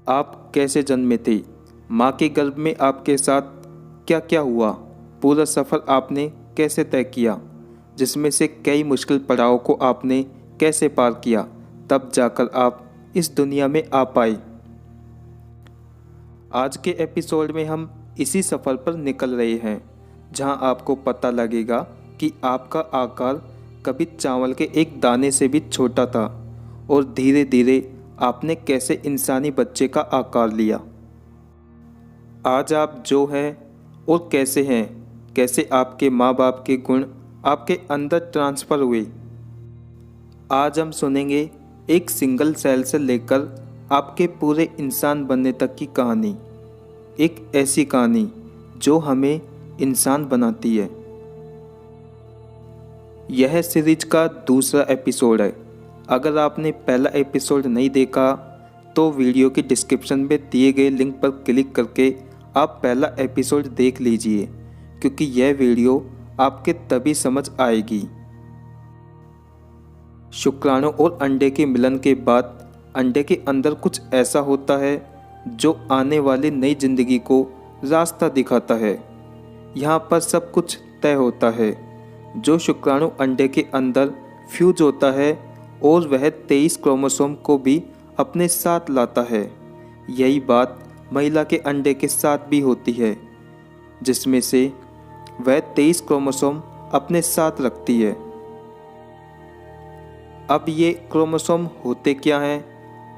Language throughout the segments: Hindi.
आप कैसे जन्मे थे, माँ के गर्भ में आपके साथ क्या क्या हुआ, पूरा सफ़र आपने कैसे तय किया, जिसमें से कई मुश्किल पड़ावों को आपने कैसे पार किया, तब जाकर आप इस दुनिया में आ पाए। आज के एपिसोड में हम इसी सफ़र पर निकल रहे हैं, जहां आपको पता लगेगा कि आपका आकार कभी चावल के एक दाने से भी छोटा था और धीरे धीरे आपने कैसे इंसानी बच्चे का आकार लिया। आज आप जो हैं और कैसे हैं, कैसे आपके माँ बाप के गुण आपके अंदर ट्रांसफ़र हुए। आज हम सुनेंगे एक सिंगल सेल से लेकर आपके पूरे इंसान बनने तक की कहानी, एक ऐसी कहानी जो हमें इंसान बनाती है। यह सीरीज का दूसरा एपिसोड है। अगर आपने पहला एपिसोड नहीं देखा तो वीडियो की डिस्क्रिप्शन में दिए गए लिंक पर क्लिक करके आप पहला एपिसोड देख लीजिए, क्योंकि यह वीडियो आपके तभी समझ आएगी। शुक्राणु और अंडे के मिलन के बाद अंडे के अंदर कुछ ऐसा होता है जो आने वाली नई जिंदगी को रास्ता दिखाता है। यहाँ पर सब कुछ तय होता है। जो शुक्राणु अंडे के अंदर फ्यूज होता है और वह 23 क्रोमोसोम को भी अपने साथ लाता है। यही बात महिला के अंडे के साथ भी होती है, जिसमें से वह 23 क्रोमोसोम अपने साथ रखती है। अब ये क्रोमोसोम होते क्या हैं?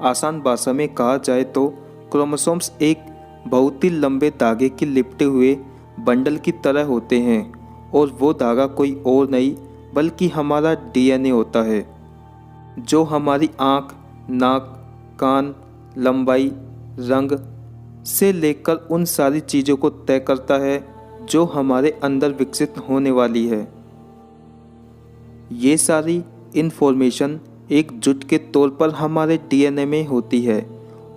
आसान भाषा में कहा जाए तो क्रोमोसोम्स एक बहुत ही लंबे धागे के लिपटे हुए बंडल की तरह होते हैं, और वो धागा कोई और नहीं बल्कि हमारा डीएनए होता है, जो हमारी आँख, नाक, कान, लंबाई, रंग से लेकर उन सारी चीज़ों को तय करता है जो हमारे अंदर विकसित होने वाली है। ये सारी इन्फॉर्मेशन एकजुट के तौर पर हमारे डीएनए में होती है,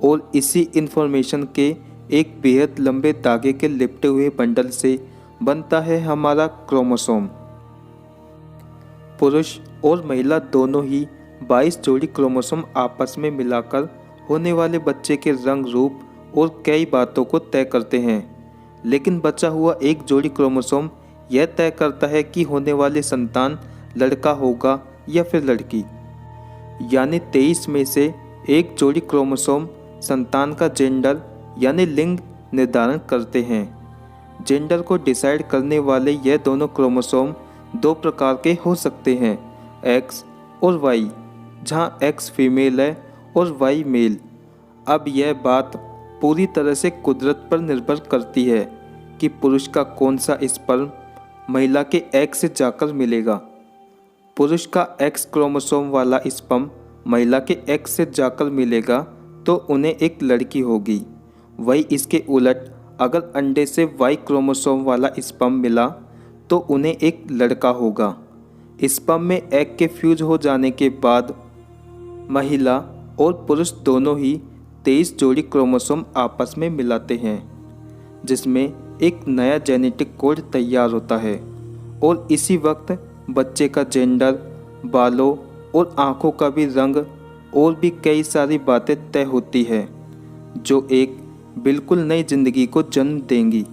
और इसी इन्फॉर्मेशन के एक बेहद लंबे धागे के लिपटे हुए बंडल से बनता है हमारा क्रोमोसोम। पुरुष और महिला दोनों ही 22 जोड़ी क्रोमोसोम आपस में मिलाकर होने वाले बच्चे के रंग, रूप और कई बातों को तय करते हैं, लेकिन बचा हुआ एक जोड़ी क्रोमोसोम यह तय करता है कि होने वाले संतान लड़का होगा या फिर लड़की। यानी 23 में से एक जोड़ी क्रोमोसोम संतान का जेंडर यानी लिंग निर्धारण करते हैं। जेंडर को डिसाइड करने वाले यह दोनों क्रोमोसोम दो प्रकार के हो सकते हैं, एक्स और वाई, जहां एक्स फीमेल है और वाई मेल। अब यह बात पूरी तरह से कुदरत पर निर्भर करती है कि पुरुष का कौन सा स्पर्म महिला के एग से जाकर मिलेगा। पुरुष का एक्स क्रोमोसोम वाला स्पर्म महिला के एग से जाकर मिलेगा तो उन्हें एक लड़की होगी। वही इसके उलट अगर अंडे से वाई क्रोमोसोम वाला स्पर्म मिला तो उन्हें एक लड़का होगा। स्पर्म में एग के फ्यूज हो जाने के बाद महिला और पुरुष दोनों ही 23 जोड़ी क्रोमोसोम आपस में मिलाते हैं, जिसमें एक नया जेनेटिक कोड तैयार होता है, और इसी वक्त बच्चे का जेंडर, बालों और आँखों का भी रंग और भी कई सारी बातें तय होती है, जो एक बिल्कुल नई जिंदगी को जन्म देंगी।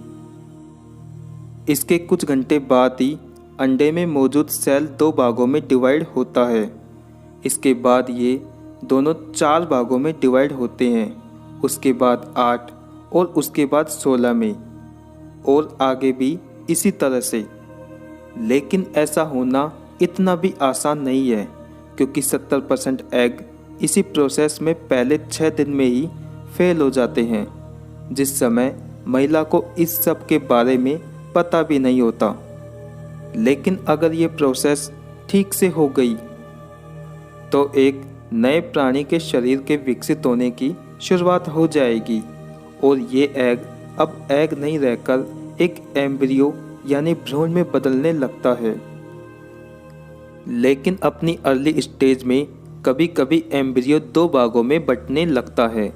इसके कुछ घंटे बाद ही अंडे में मौजूद सेल दो भागों में डिवाइड होता है। इसके बाद ये दोनों 4 भागों में डिवाइड होते हैं, उसके बाद 8 और उसके बाद 16 में, और आगे भी इसी तरह से। लेकिन ऐसा होना इतना भी आसान नहीं है, क्योंकि 70% एग इसी प्रोसेस में पहले 6 दिन में ही फेल हो जाते हैं, जिस समय महिला को इस सब के बारे में पता भी नहीं होता। लेकिन अगर ये प्रोसेस ठीक से हो गई तो एक नए प्राणी के शरीर के विकसित होने की शुरुआत हो जाएगी, और ये एग अब एग नहीं रहकर एक एम्ब्रियो यानी भ्रूण में बदलने लगता है। लेकिन अपनी अर्ली स्टेज में कभी कभी एम्ब्रियो 2 भागों में बंटने लगता है,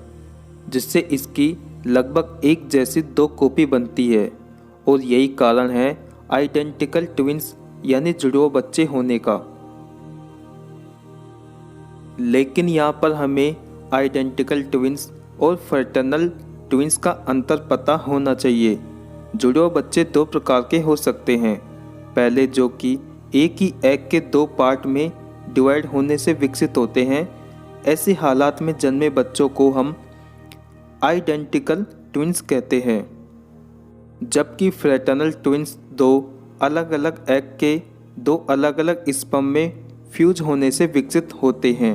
जिससे इसकी लगभग एक जैसी 2 कॉपी बनती है, और यही कारण है आइडेंटिकल ट्विंस यानी जुड़वा बच्चे होने का। लेकिन यहाँ पर हमें आइडेंटिकल ट्विंस और फ्रेटर्नल ट्विंस का अंतर पता होना चाहिए। जुड़वा बच्चे दो प्रकार के हो सकते हैं। पहले जो कि एक ही एग के दो पार्ट में डिवाइड होने से विकसित होते हैं, ऐसे हालात में जन्मे बच्चों को हम आइडेंटिकल ट्विंस कहते हैं। जबकि फ्रेटर्नल ट्विंस दो अलग अलग एग के दो अलग अलग स्पर्म में फ्यूज होने से विकसित होते हैं।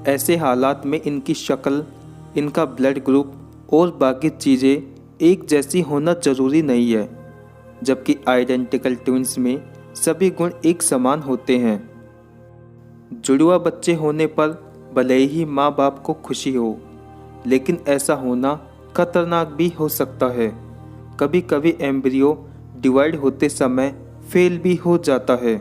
ऐसे हालात में इनकी शक्ल, इनका ब्लड ग्रुप और बाकी चीज़ें एक जैसी होना जरूरी नहीं है, जबकि आइडेंटिकल ट्विंस में सभी गुण एक समान होते हैं। जुड़वा बच्चे होने पर भले ही माँ बाप को खुशी हो, लेकिन ऐसा होना खतरनाक भी हो सकता है। कभी कभी एम्ब्रियो डिवाइड होते समय फेल भी हो जाता है।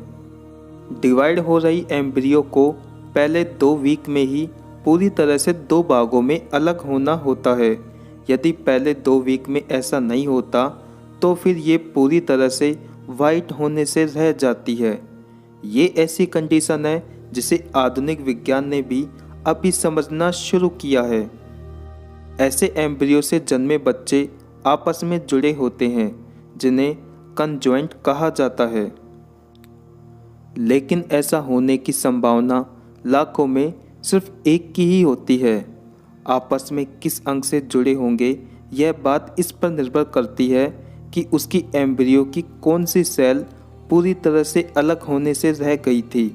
डिवाइड हो रही एम्ब्रियो को पहले 2 वीक में ही पूरी तरह से 2 भागों में अलग होना होता है। यदि पहले 2 वीक में ऐसा नहीं होता तो फिर ये पूरी तरह से वाइट होने से रह जाती है। ये ऐसी कंडीशन है जिसे आधुनिक विज्ञान ने भी अभी समझना शुरू किया है। ऐसे एम्ब्रियो से जन्मे बच्चे आपस में जुड़े होते हैं, जिन्हें कंजॉइंट कहा जाता है। लेकिन ऐसा होने की संभावना लाखों में सिर्फ एक की ही होती है। आपस में किस अंग से जुड़े होंगे, यह बात इस पर निर्भर करती है कि उसकी एम्ब्रियो की कौन सी सेल पूरी तरह से अलग होने से रह गई थी।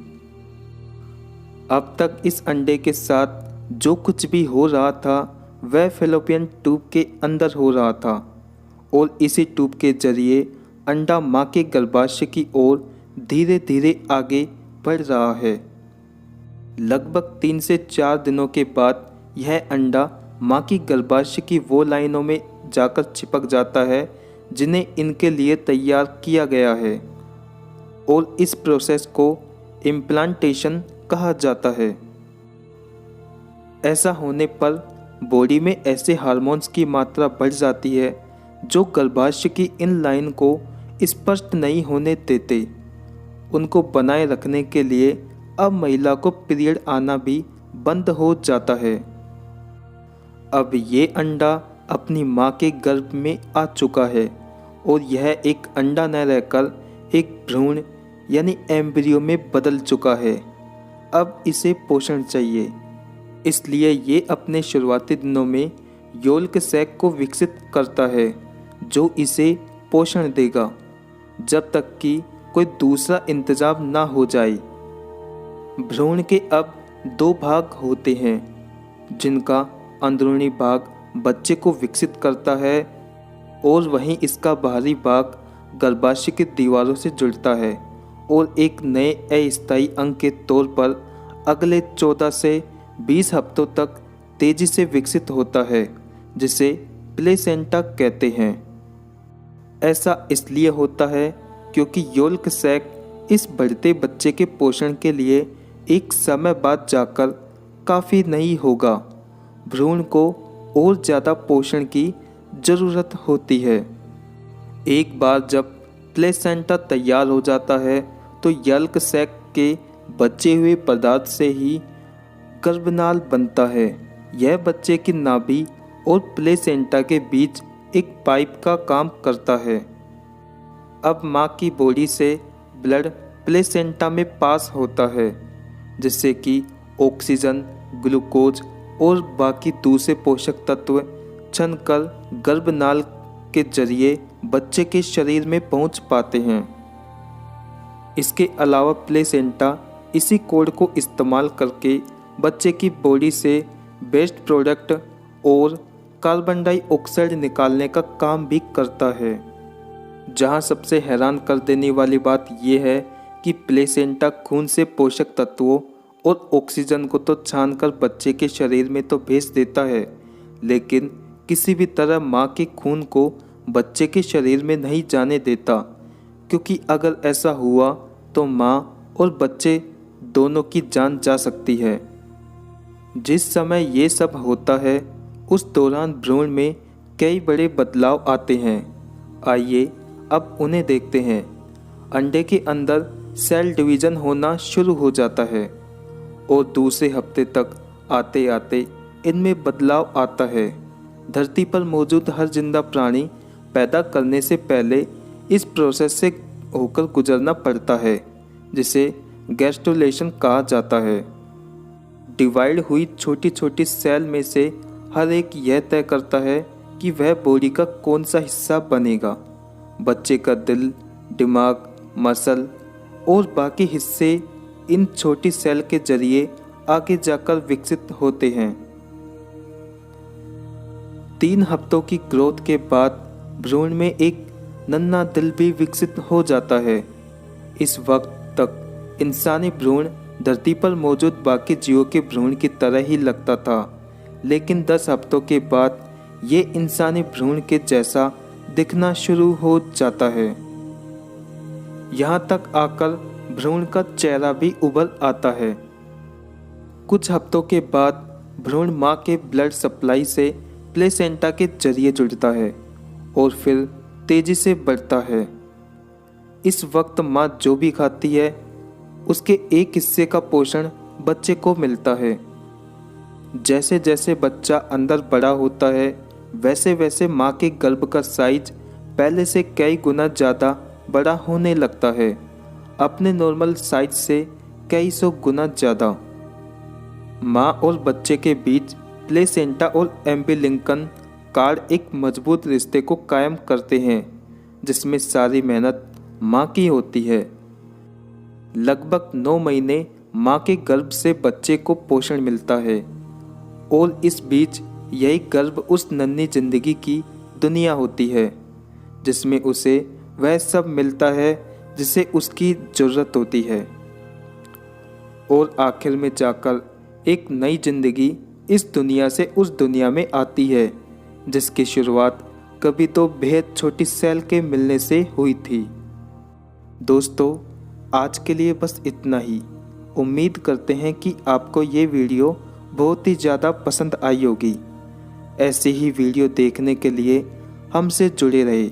अब तक इस अंडे के साथ जो कुछ भी हो रहा था वह फैलोपियन ट्यूब के अंदर हो रहा था, और इसी ट्यूब के जरिए अंडा माँ के गर्भाशय की ओर धीरे धीरे आगे बढ़ रहा है। लगभग 3 से 4 दिनों के बाद यह अंडा माँ की गर्भाशय की वो लाइनों में जाकर चिपक जाता है जिन्हें इनके लिए तैयार किया गया है, और इस प्रोसेस को इम्प्लांटेशन कहा जाता है। ऐसा होने पर बॉडी में ऐसे हार्मोन्स की मात्रा बढ़ जाती है जो गर्भाशय की इन लाइन को स्पष्ट नहीं होने देते। उनको बनाए रखने के लिए अब महिला को पीरियड आना भी बंद हो जाता है। अब ये अंडा अपनी माँ के गर्भ में आ चुका है, और यह एक अंडा न रहकर एक भ्रूण यानी एम्ब्रियो में बदल चुका है। अब इसे पोषण चाहिए, इसलिए ये अपने शुरुआती दिनों में योल्क सैक को विकसित करता है जो इसे पोषण देगा, जब तक कि कोई दूसरा इंतजाम ना हो जाए। भ्रूण के अब 2 भाग होते हैं, जिनका अंदरूनी भाग बच्चे को विकसित करता है और वहीं इसका बाहरी भाग गर्भाशय की दीवारों से जुड़ता है और एक नए अस्थायी अंग के तौर पर अगले 14 से 20 हफ्तों तक तेजी से विकसित होता है, जिसे प्लेसेंटा कहते हैं। ऐसा इसलिए होता है क्योंकि योल्क सैक इस बढ़ते बच्चे के पोषण के लिए एक समय बाद जाकर काफ़ी नहीं होगा। भ्रूण को और ज़्यादा पोषण की ज़रूरत होती है। एक बार जब प्लेसेंटा तैयार हो जाता है तो योल्क सैक के बचे हुए पदार्थ से ही गर्भनाल बनता है। यह बच्चे की नाभि और प्लेसेंटा के बीच एक पाइप का काम करता है। अब माँ की बॉडी से ब्लड प्लेसेंटा में पास होता है, जिससे कि ऑक्सीजन, ग्लूकोज और बाकी दूसरे पोषक तत्व छनकर गर्भनाल के जरिए बच्चे के शरीर में पहुंच पाते हैं। इसके अलावा प्लेसेंटा इसी कोड को इस्तेमाल करके बच्चे की बॉडी से वेस्ट प्रोडक्ट और कार्बन डाइऑक्साइड निकालने का काम भी करता है। जहां सबसे हैरान कर देने वाली बात यह है कि प्लेसेंटा खून से पोषक तत्वों और ऑक्सीजन को तो छानकर बच्चे के शरीर में तो भेज देता है, लेकिन किसी भी तरह माँ के खून को बच्चे के शरीर में नहीं जाने देता, क्योंकि अगर ऐसा हुआ तो माँ और बच्चे दोनों की जान जा सकती है। जिस समय ये सब होता है उस दौरान भ्रूण में कई बड़े बदलाव आते हैं। आइए अब उन्हें देखते हैं। अंडे के अंदर सेल डिवीज़न होना शुरू हो जाता है और दूसरे हफ्ते तक आते आते इनमें बदलाव आता है। धरती पर मौजूद हर जिंदा प्राणी पैदा करने से पहले इस प्रोसेस से होकर गुजरना पड़ता है, जिसे गैस्ट्रुलेशन कहा जाता है। डिवाइड हुई छोटी छोटी सेल में से हर एक यह तय करता है कि वह बॉडी का कौन सा हिस्सा बनेगा। बच्चे का दिल, दिमाग, मसल और बाकी हिस्से इन छोटी सेल के जरिए आगे जाकर विकसित होते हैं। 3 हफ्तों की ग्रोथ के बाद भ्रूण में एक नन्हा दिल भी विकसित हो जाता है। इस वक्त तक इंसानी भ्रूण धरती पर मौजूद बाकी जीवों के भ्रूण की तरह ही लगता था, लेकिन 10 हफ्तों के बाद ये इंसानी भ्रूण के जैसा दिखना शुरू हो जाता है। यहाँ तक आकर भ्रूण का चेहरा भी उभर आता है। कुछ हफ्तों के बाद भ्रूण माँ के ब्लड सप्लाई से प्लेसेंटा के जरिए जुड़ता है और फिर तेजी से बढ़ता है। इस वक्त माँ जो भी खाती है उसके एक हिस्से का पोषण बच्चे को मिलता है। जैसे जैसे बच्चा अंदर बड़ा होता है वैसे वैसे माँ के गर्भ का साइज पहले से कई गुना ज़्यादा बड़ा होने लगता है, अपने नॉर्मल साइज से कई सौ गुना ज़्यादा। माँ और बच्चे के बीच प्लेसेंटा और एम्बिलिकल कार्ड एक मजबूत रिश्ते को कायम करते हैं, जिसमें सारी मेहनत माँ की होती है। लगभग 9 महीने माँ के गर्भ से बच्चे को पोषण मिलता है और इस बीच यही गर्भ उस नन्ही जिंदगी की दुनिया होती है, जिसमें उसे वह सब मिलता है जिसे उसकी ज़रूरत होती है। और आखिर में जाकर एक नई जिंदगी इस दुनिया से उस दुनिया में आती है, जिसकी शुरुआत कभी तो बेहद छोटी सेल के मिलने से हुई थी। दोस्तों, आज के लिए बस इतना ही। उम्मीद करते हैं कि आपको ये वीडियो बहुत ही ज़्यादा पसंद आई होगी। ऐसे ही वीडियो देखने के लिए हमसे जुड़े रहे।